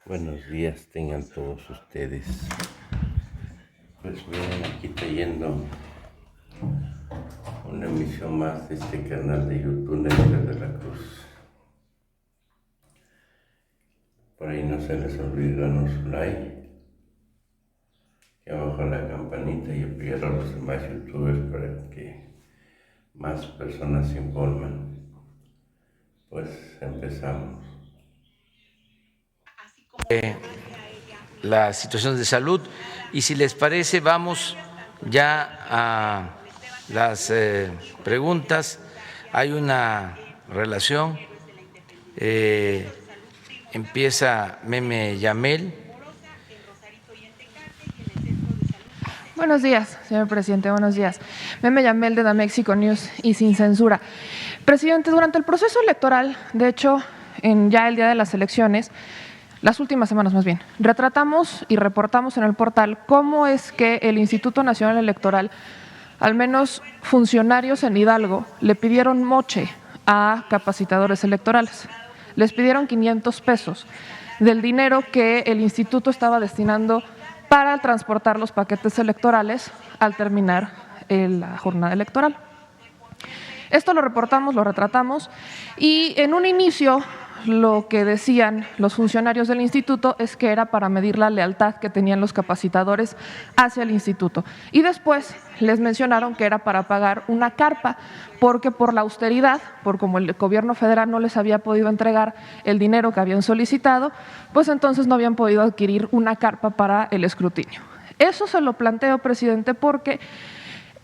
Buenos días tengan todos ustedes. Pues bien, aquí trayendo una emisión más de este canal de YouTube Néstor de la Cruz. Por ahí no se les olvide darnos su like, y abajo la campanita y apoyar a los demás youtubers para que más personas se informen. Pues empezamos. La situación de salud y si les parece vamos ya a las preguntas. Hay una relación, empieza Meme Yamel. Buenos días, señor presidente, buenos días. Meme Yamel de Damexico News y Sin Censura. Presidente, durante el proceso electoral, de hecho, ya el día de las elecciones, las últimas semanas más bien, retratamos y reportamos en el portal cómo es que el Instituto Nacional Electoral, al menos funcionarios en Hidalgo, le pidieron moche a capacitadores electorales. Les pidieron 500 pesos del dinero que el instituto estaba destinando para transportar los paquetes electorales al terminar la jornada electoral. Esto lo reportamos, lo retratamos y en un inicio lo que decían los funcionarios del instituto es que era para medir la lealtad que tenían los capacitadores hacia el instituto. Y después les mencionaron que era para pagar una carpa, porque por la austeridad, por como el gobierno federal no les había podido entregar el dinero que habían solicitado, pues entonces no habían podido adquirir una carpa para el escrutinio. Eso se lo planteo, presidente, porque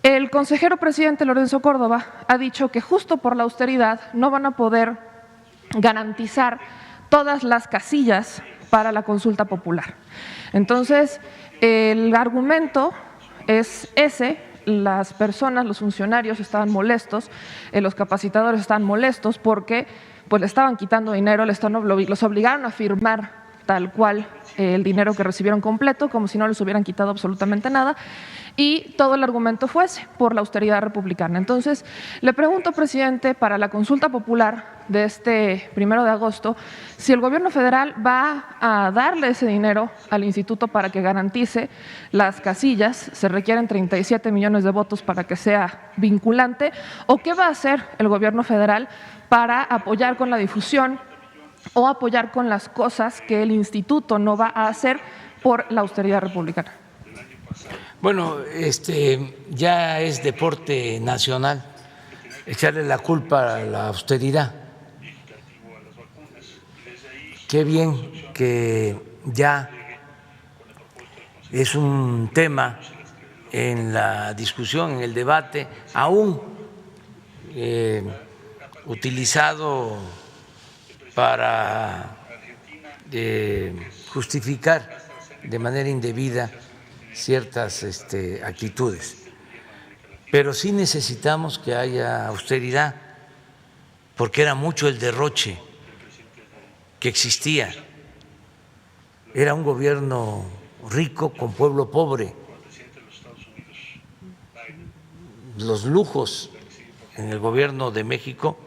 el consejero presidente Lorenzo Córdoba ha dicho que justo por la austeridad no van a poder garantizar todas las casillas para la consulta popular. Entonces, el argumento es ese: las personas, los funcionarios estaban molestos, los capacitadores estaban molestos porque pues le estaban quitando dinero, los obligaron a firmar tal cual el dinero que recibieron completo, como si no les hubieran quitado absolutamente nada, y todo el argumento fue ese, por la austeridad republicana. Entonces, le pregunto, presidente, para la consulta popular de este 1 de agosto, si el gobierno federal va a darle ese dinero al instituto para que garantice las casillas, se requieren 37 millones de votos para que sea vinculante, o qué va a hacer el gobierno federal para apoyar con la difusión o apoyar con las cosas que el instituto no va a hacer por la austeridad republicana. Bueno, ya es deporte nacional echarle la culpa a la austeridad. Qué bien que ya es un tema en la discusión, en el debate, aún utilizado para justificar de manera indebida ciertas actitudes. Pero sí necesitamos que haya austeridad, porque era mucho el derroche que existía. Era un gobierno rico con pueblo pobre. Los lujos en el gobierno de México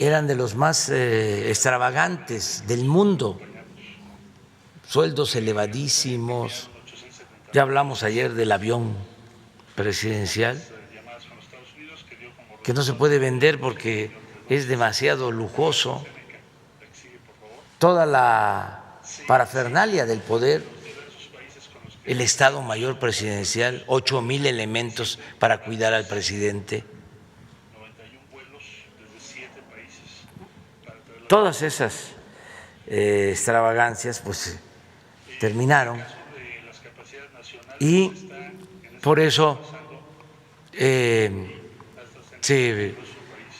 eran de los más extravagantes del mundo, sueldos elevadísimos. Ya hablamos ayer del avión presidencial, que no se puede vender porque es demasiado lujoso. Toda la parafernalia del poder, el Estado Mayor Presidencial, 8,000 elementos para cuidar al presidente. Todas esas extravagancias pues terminaron y por eso se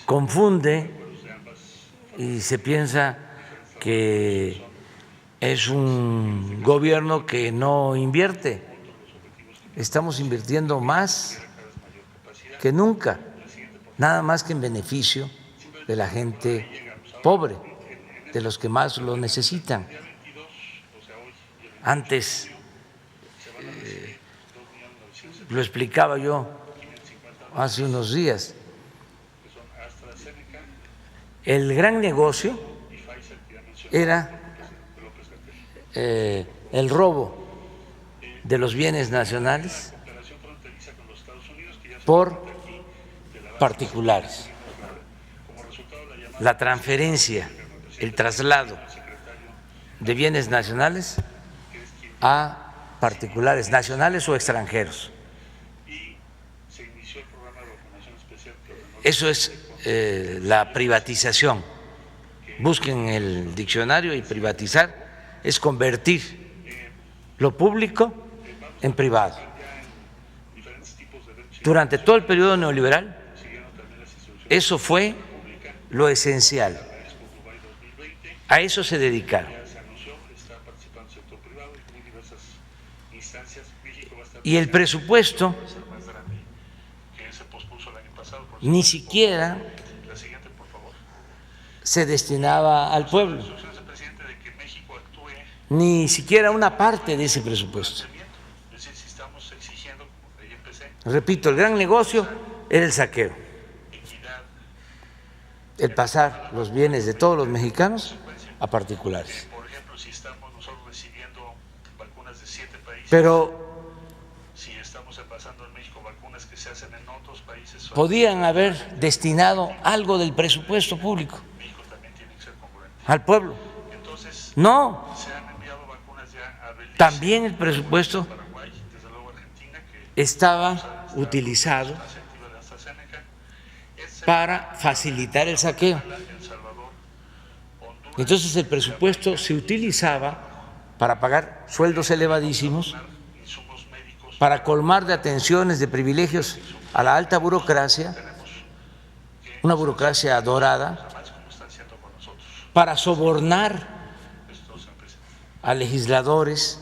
confunde y se piensa que es un gobierno que no invierte. Estamos invirtiendo más que nunca, nada más que en beneficio de la gente pobre, de los que más lo necesitan. Antes lo explicaba yo hace unos días, el gran negocio era el robo de los bienes nacionales por particulares, la transferencia, el traslado de bienes nacionales a particulares, nacionales o extranjeros. Eso es la privatización. Busquen el diccionario y privatizar es convertir lo público en privado. Durante todo el periodo neoliberal, eso fue lo esencial. A eso se dedicaron. Y el presupuesto ni siquiera se destinaba al pueblo, ni siquiera una parte de ese presupuesto. Repito, el gran negocio era el saqueo, el pasar los bienes de todos los mexicanos a particulares. Pero podían haber destinado algo del presupuesto público al pueblo. No, también el presupuesto estaba utilizado para facilitar el saqueo. Entonces el presupuesto se utilizaba para pagar sueldos elevadísimos, para colmar de atenciones, de privilegios a la alta burocracia, una burocracia dorada, para sobornar a legisladores,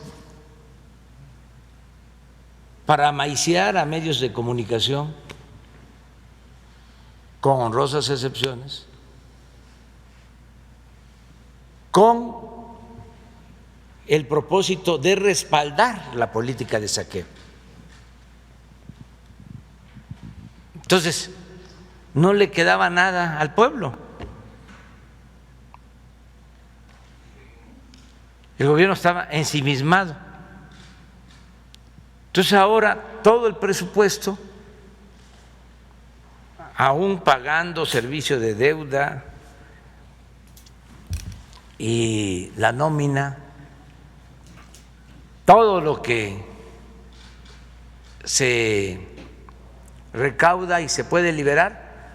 para maiciar a medios de comunicación, con honrosas excepciones, con el propósito de respaldar la política de saqueo. Entonces, no le quedaba nada al pueblo. El gobierno estaba ensimismado. Entonces ahora todo el presupuesto, aún pagando servicio de deuda y la nómina, todo lo que se recauda y se puede liberar,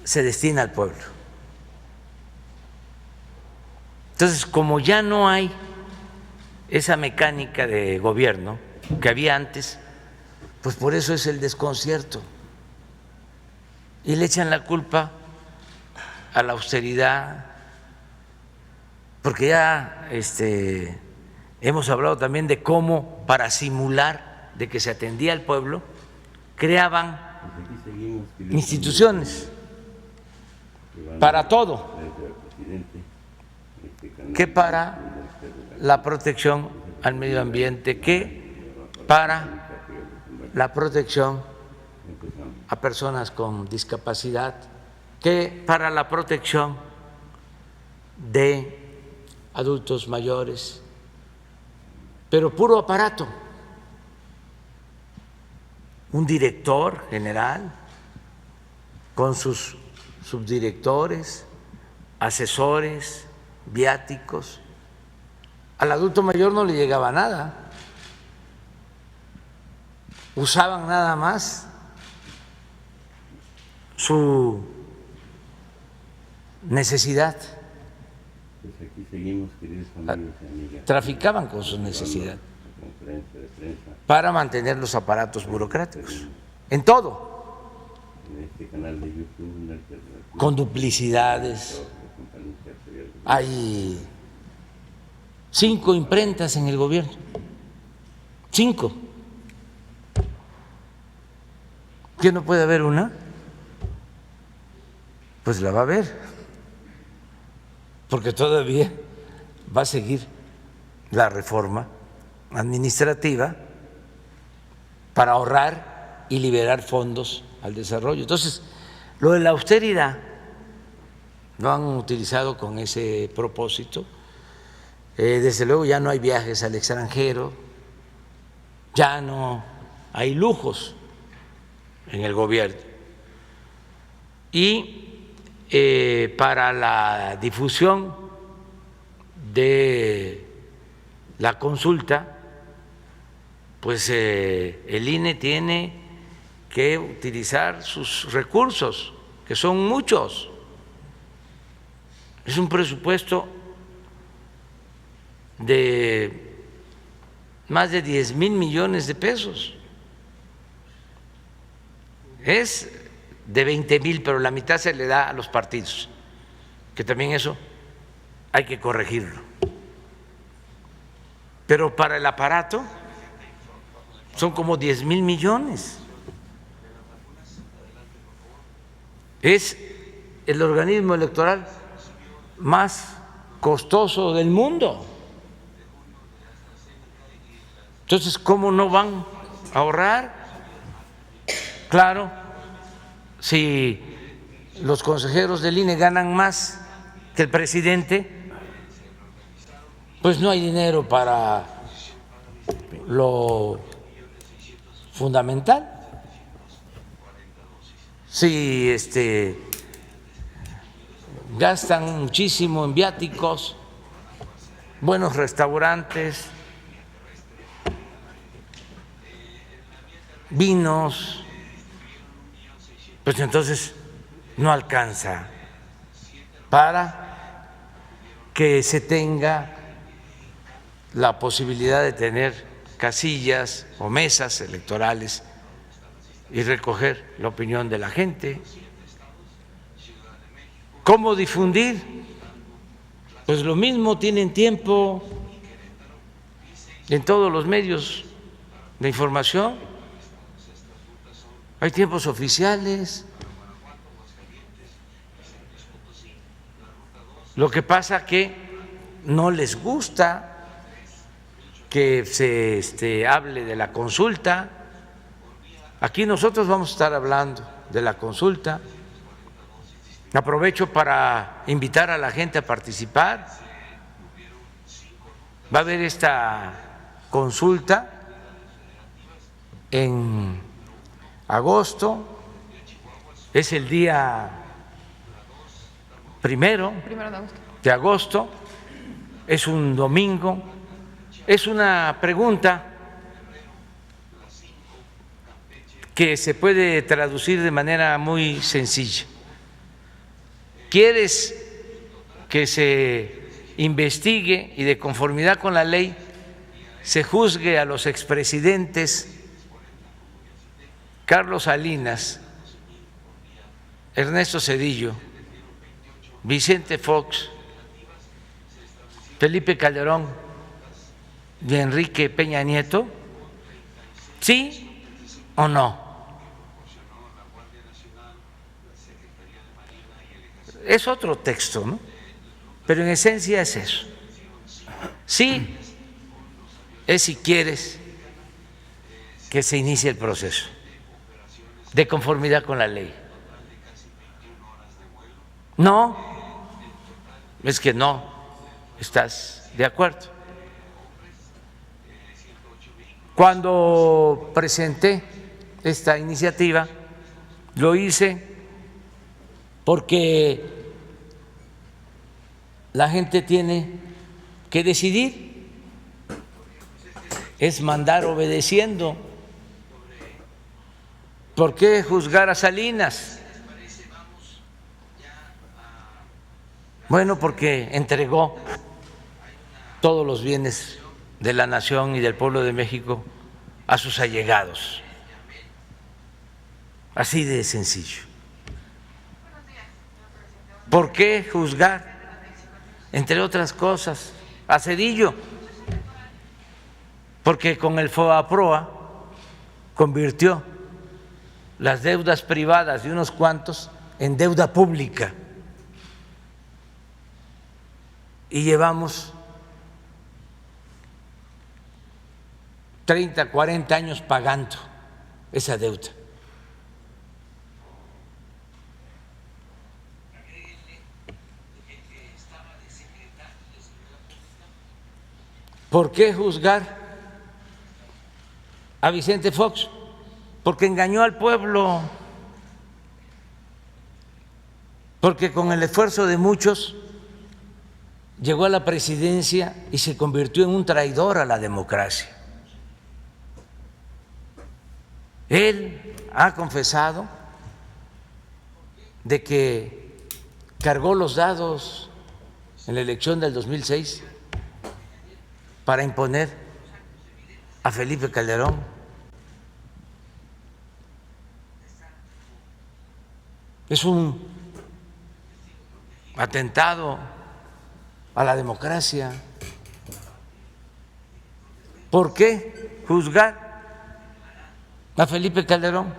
se destina al pueblo. Entonces, como ya no hay esa mecánica de gobierno que había antes, pues por eso es el desconcierto. Y le echan la culpa a la austeridad, porque ya hemos hablado también de cómo, para simular de que se atendía al pueblo, creaban instituciones para todo, que para la protección al medio ambiente, que para la protección a personas con discapacidad, que para la protección de adultos mayores, pero puro aparato. Un director general con sus subdirectores, asesores, viáticos. Al adulto mayor no le llegaba nada, usaban nada más su necesidad, pues aquí seguimos, queridos amigos y amigas, traficaban con su necesidad para mantener los aparatos burocráticos, en todo, en este canal de YouTube, una alternativa, con duplicidades. Hay 5 imprentas en el gobierno, 5. ¿Qué no puede haber una? Pues la va a haber, porque todavía va a seguir la reforma administrativa para ahorrar y liberar fondos al desarrollo. Entonces, lo de la austeridad lo han utilizado con ese propósito. Desde luego ya no hay viajes al extranjero, ya no hay lujos en el gobierno. Y para la difusión de la consulta, pues el INE tiene que utilizar sus recursos, que son muchos. Es un presupuesto de más de 10,000 millones de pesos. Es de 20,000, pero la mitad se le da a los partidos, que también eso hay que corregirlo. Pero para el aparato son como 10,000 millones. Es el organismo electoral más costoso del mundo. Entonces, ¿cómo no van a ahorrar? Claro, si los consejeros del INE ganan más que el presidente, pues no hay dinero para lo fundamental. Si gastan muchísimo en viáticos, buenos restaurantes, vinos, pues entonces no alcanza para que se tenga la posibilidad de tener casillas o mesas electorales y recoger la opinión de la gente. ¿Cómo difundir? Pues lo mismo, tienen tiempo en todos los medios de información, hay tiempos oficiales. Lo que pasa que no les gusta que se hable de la consulta. Aquí nosotros vamos a estar hablando de la consulta. Aprovecho para invitar a la gente a participar. Va a haber esta consulta en agosto, es el día 1 de agosto, es un domingo, es una pregunta que se puede traducir de manera muy sencilla. ¿Quieres que se investigue y de conformidad con la ley se juzgue a los expresidentes Carlos Salinas, Ernesto Zedillo, Vicente Fox, Felipe Calderón y Enrique Peña Nieto? ¿Sí o no? Es otro texto, ¿no? Pero en esencia es eso. Sí es si quieres que se inicie el proceso de conformidad con la ley. No, es que no estás de acuerdo. Cuando presenté esta iniciativa, lo hice porque la gente tiene que decidir, es mandar obedeciendo. ¿Por qué juzgar a Salinas? Bueno, porque entregó todos los bienes de la nación y del pueblo de México a sus allegados. Así de sencillo. ¿Por qué juzgar? Entre otras cosas, a Zedillo, porque con el FOBAPROA convirtió las deudas privadas de unos cuantos en deuda pública y llevamos 30, 40 años pagando esa deuda. ¿Por qué juzgar a Vicente Fox? Porque engañó al pueblo, porque con el esfuerzo de muchos llegó a la presidencia y se convirtió en un traidor a la democracia. Él ha confesado de que cargó los dados en la elección del 2006 para imponer a Felipe Calderón. Es un atentado a la democracia. ¿Por qué juzgar a Felipe Calderón?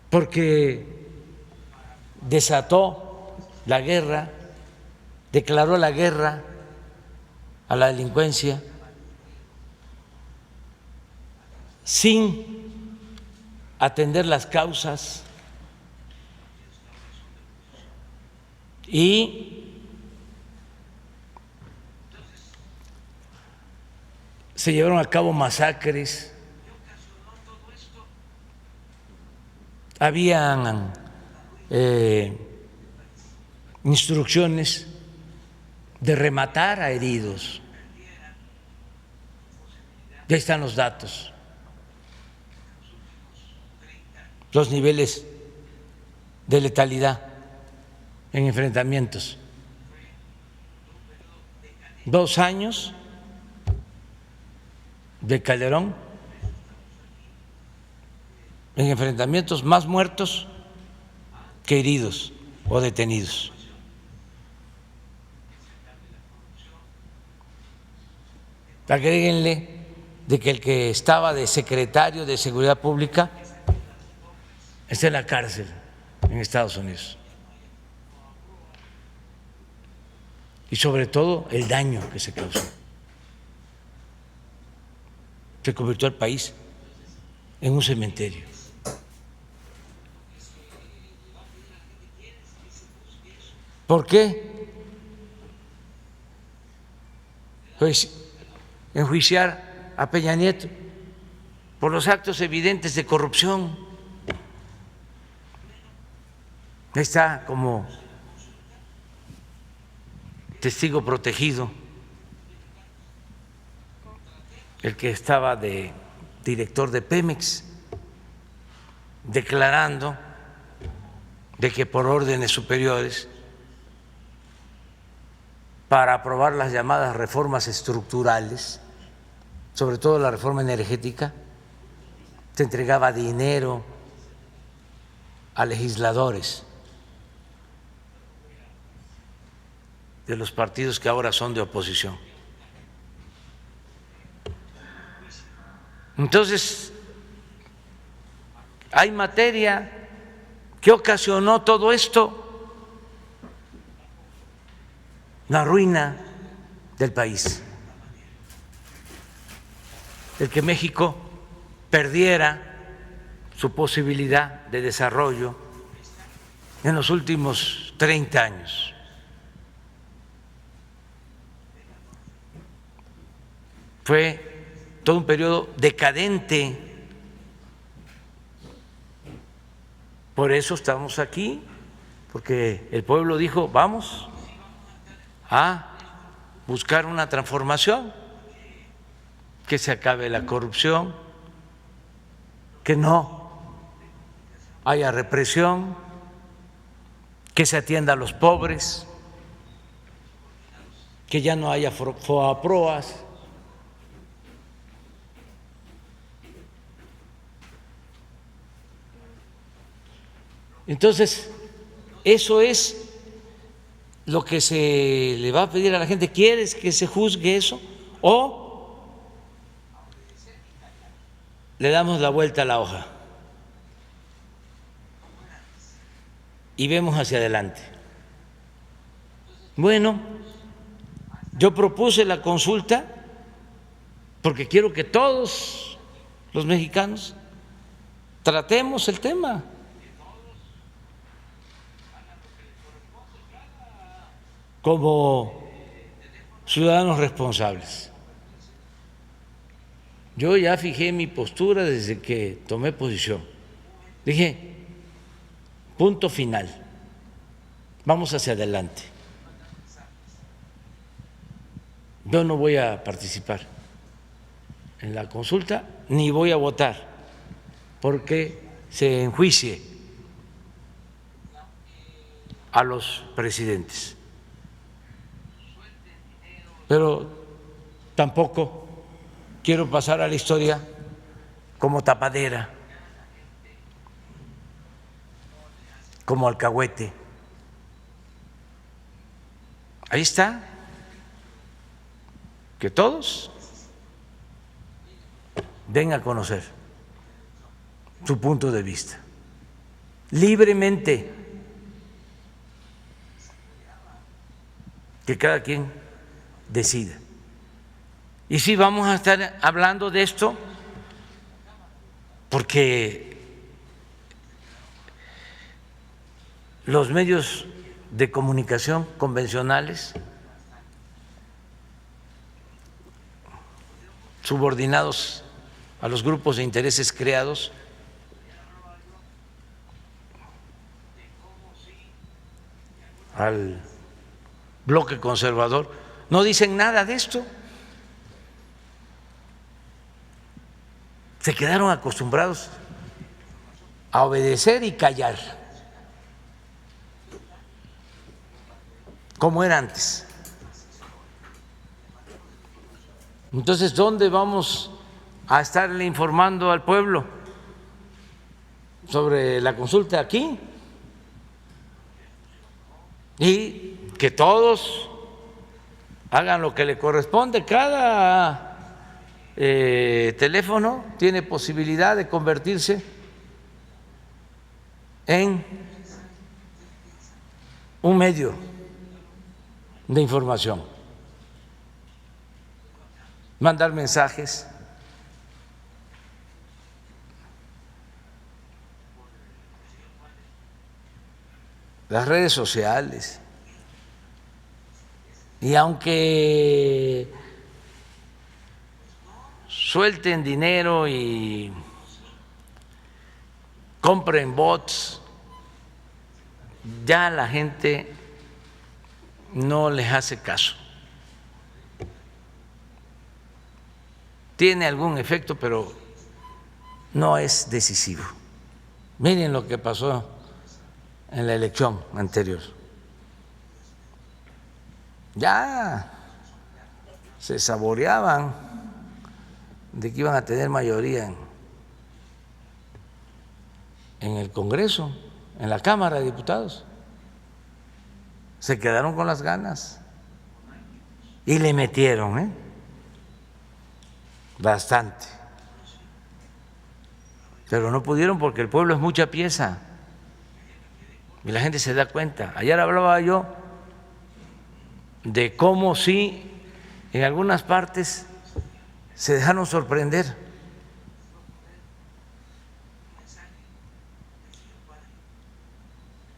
Porque desató la guerra, declaró la guerra a la delincuencia sin atender las causas y se llevaron a cabo masacres, habían instrucciones de rematar a heridos. Ya están los datos, los niveles de letalidad en enfrentamientos. 2 años de Calderón en enfrentamientos, más muertos que heridos o detenidos. Agréguenle de que el que estaba de secretario de Seguridad Pública está en la cárcel en Estados Unidos. Y sobre todo el daño que se causó. Se convirtió al país en un cementerio. ¿Por qué? Pues enjuiciar a Peña Nieto por los actos evidentes de corrupción. Está como testigo protegido el que estaba de director de Pemex, declarando de que por órdenes superiores, para aprobar las llamadas reformas estructurales, sobre todo la reforma energética, se entregaba dinero a legisladores de los partidos que ahora son de oposición. Entonces, hay materia que ocasionó todo esto, la ruina del país, el que México perdiera su posibilidad de desarrollo en los últimos 30 años. Fue todo un periodo decadente. Por eso estamos aquí, porque el pueblo dijo, vamos a buscar una transformación, que se acabe la corrupción, que no haya represión, que se atienda a los pobres, que ya no haya foaproas. Entonces, eso es lo que se le va a pedir a la gente. ¿Quieres que se juzgue eso? ¿O le damos la vuelta a la hoja y vemos hacia adelante? Bueno, yo propuse la consulta porque quiero que todos los mexicanos tratemos el tema. Como ciudadanos responsables. Yo ya fijé mi postura desde que tomé posición. Dije, punto final, vamos hacia adelante. Yo no voy a participar en la consulta ni voy a votar porque se enjuicie a los presidentes. Pero tampoco quiero pasar a la historia como tapadera, como alcahuete. Ahí está, que todos den a conocer su punto de vista, libremente, que cada quien decida. Y sí, vamos a estar hablando de esto porque los medios de comunicación convencionales, subordinados a los grupos de intereses creados, al bloque conservador, no dicen nada de esto. Se quedaron acostumbrados a obedecer y callar, como era antes. Entonces, ¿dónde vamos a estarle informando al pueblo sobre la consulta? Aquí. Y que todos hagan lo que le corresponde. Cada teléfono tiene posibilidad de convertirse en un medio de información, mandar mensajes, las redes sociales. Y aunque suelten dinero y compren bots, ya la gente no les hace caso. Tiene algún efecto, pero no es decisivo. Miren lo que pasó en la elección anterior. Ya se saboreaban de que iban a tener mayoría en el Congreso, en la Cámara de Diputados. Se quedaron con las ganas y le metieron, bastante. Pero no pudieron porque el pueblo es mucha pieza y la gente se da cuenta. Ayer hablaba yo de cómo sí en algunas partes se dejaron sorprender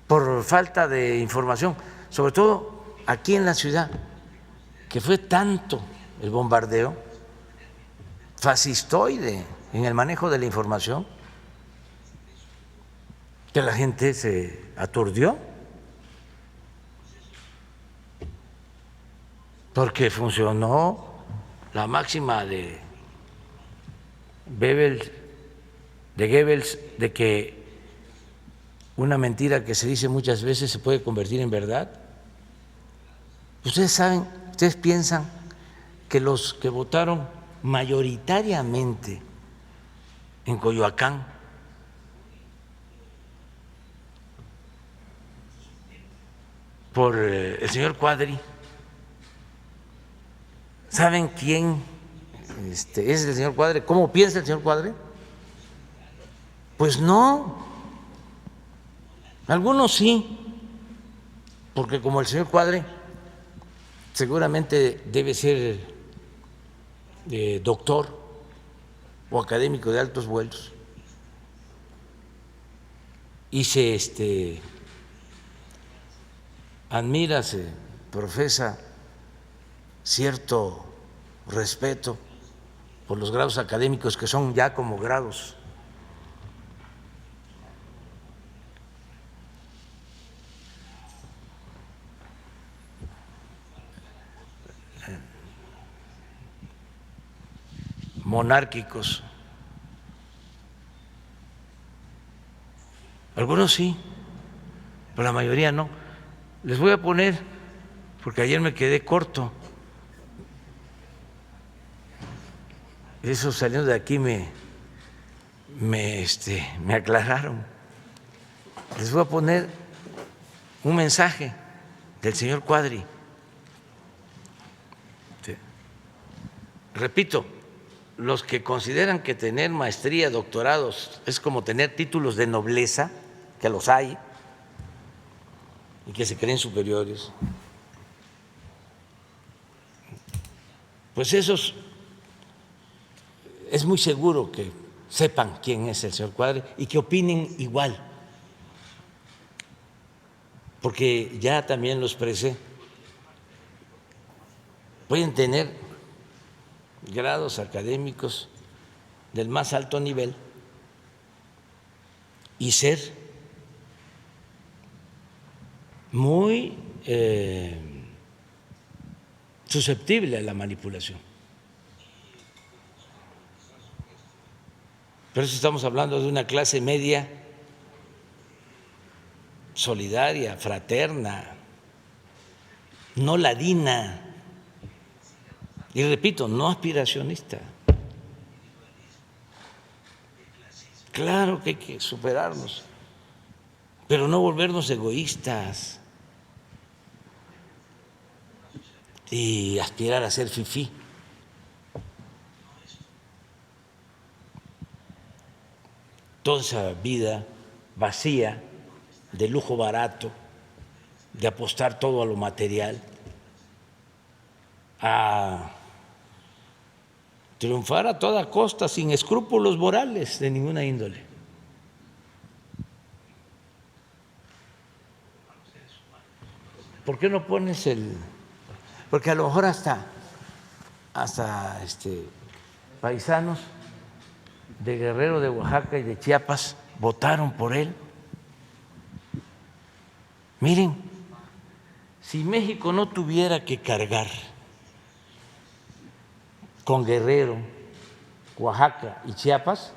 por falta de información, sobre todo aquí en la ciudad, que fue tanto el bombardeo fascistoide en el manejo de la información que la gente se aturdió porque funcionó la máxima de Goebbels de que una mentira que se dice muchas veces se puede convertir en verdad. Ustedes saben, ustedes piensan que los que votaron mayoritariamente en Coyoacán por el señor Cuadri, ¿saben quién es el señor Cuadri? ¿Cómo piensa el señor Cuadri? Pues no, algunos sí, porque como el señor Cuadri seguramente debe ser doctor o académico de altos vuelos y se admira, se profesa cierto respeto por los grados académicos que son ya como grados monárquicos. Algunos sí, pero la mayoría no. Les voy a poner, porque ayer me quedé corto. Eso saliendo de aquí me aclararon. Les voy a poner un mensaje del señor Cuadri. Repito, los que consideran que tener maestría, doctorados es como tener títulos de nobleza, que los hay, y que se creen superiores, pues esos es muy seguro que sepan quién es el señor Cuadri y que opinen igual, porque ya también lo expresé. Pueden tener grados académicos del más alto nivel y ser muy susceptible a la manipulación. Por eso estamos hablando de una clase media solidaria, fraterna, no ladina y, repito, no aspiracionista. Claro que hay que superarnos, pero no volvernos egoístas y aspirar a ser fifí. Toda esa vida vacía, de lujo barato, de apostar todo a lo material, a triunfar a toda costa, sin escrúpulos morales de ninguna índole. ¿Por qué no pones el...? Porque a lo mejor hasta paisanos de Guerrero, de Oaxaca y de Chiapas votaron por él. Miren, si México no tuviera que cargar con Guerrero, Oaxaca y Chiapas,